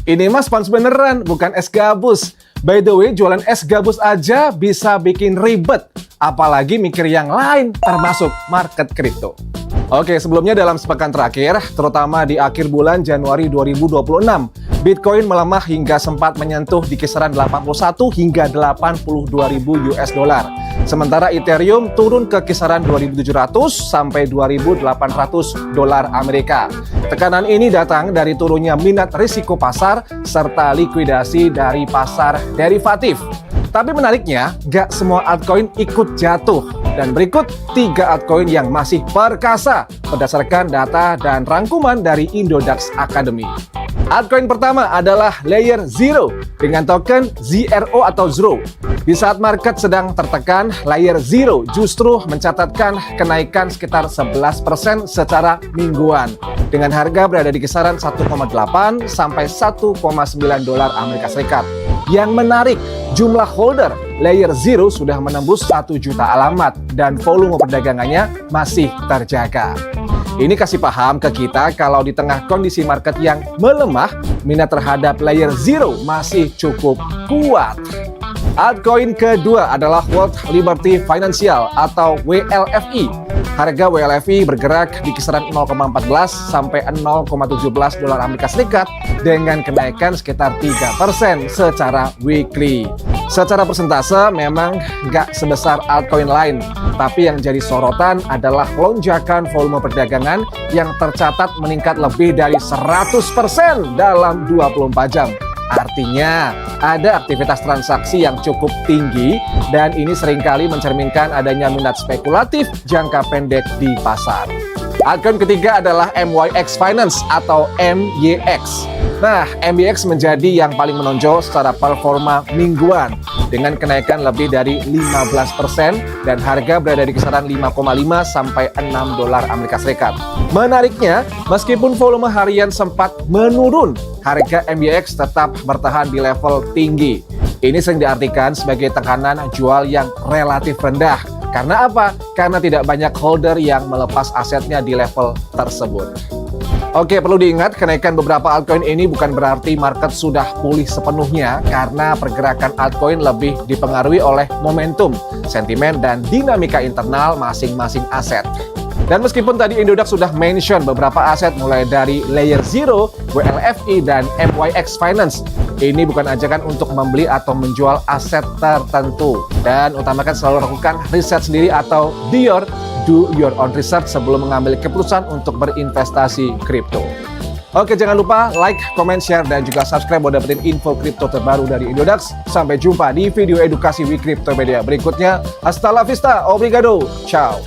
Ini mah spons beneran, bukan es gabus. By the way, jualan es gabus aja bisa bikin ribet. Apalagi mikir yang lain, termasuk market kripto. Oke, sebelumnya dalam sepekan terakhir, terutama di akhir bulan Januari 2026, Bitcoin melemah hingga sempat menyentuh di kisaran 81 hingga 82 ribu US dollar. Sementara Ethereum turun ke kisaran 2.700 sampai 2.800 dolar Amerika. Tekanan ini datang dari turunnya minat risiko pasar serta likuidasi dari pasar derivatif. Tapi menariknya, nggak semua altcoin ikut jatuh. Dan berikut 3 altcoin yang masih perkasa berdasarkan data dan rangkuman dari Indodax Academy. Altcoin pertama adalah Layer Zero dengan token ZRO atau Zero. Di saat market sedang tertekan, Layer Zero justru mencatatkan kenaikan sekitar 11% secara mingguan dengan harga berada di kisaran 1,8 sampai 1,9 dolar Amerika Serikat. Yang menarik, jumlah holder Layer Zero sudah menembus 1 juta alamat dan volume perdagangannya masih terjaga. Ini kasih paham ke kita kalau di tengah kondisi market yang melemah, minat terhadap Layer Zero masih cukup kuat. Altcoin kedua adalah World Liberty Financial atau WLFI. Harga WLFI bergerak di kisaran 0,14 sampai 0,17 dolar Amerika Serikat dengan kenaikan sekitar 3% secara weekly. Secara persentase memang nggak sebesar altcoin lain, tapi yang jadi sorotan adalah lonjakan volume perdagangan yang tercatat meningkat lebih dari 100% dalam 24 jam. Artinya, ada aktivitas transaksi yang cukup tinggi dan ini seringkali mencerminkan adanya minat spekulatif jangka pendek di pasar. Altcoin ketiga adalah MYX Finance atau MYX. Nah, MYX menjadi yang paling menonjol secara performa mingguan dengan kenaikan lebih dari 15% dan harga berada di kisaran 5,5 sampai 6 dolar Amerika Serikat. Menariknya, meskipun volume harian sempat menurun, harga MYX tetap bertahan di level tinggi. Ini sering diartikan sebagai tekanan jual yang relatif rendah. Karena apa? Karena tidak banyak holder yang melepas asetnya di level tersebut. Oke, perlu diingat kenaikan beberapa altcoin ini bukan berarti market sudah pulih sepenuhnya karena pergerakan altcoin lebih dipengaruhi oleh momentum, sentimen, dan dinamika internal masing-masing aset. Dan meskipun tadi Indodax sudah mention beberapa aset mulai dari Layer Zero, WLFI, dan MYX Finance, ini bukan ajakan untuk membeli atau menjual aset tertentu. Dan utamakan selalu lakukan riset sendiri atau do your own research sebelum mengambil keputusan untuk berinvestasi kripto. Oke, jangan lupa like, comment, share, dan juga subscribe buat dapetin info kripto terbaru dari Indodax. Sampai jumpa di video edukasi WeCryptopedia berikutnya. Hasta la vista, obrigado, ciao.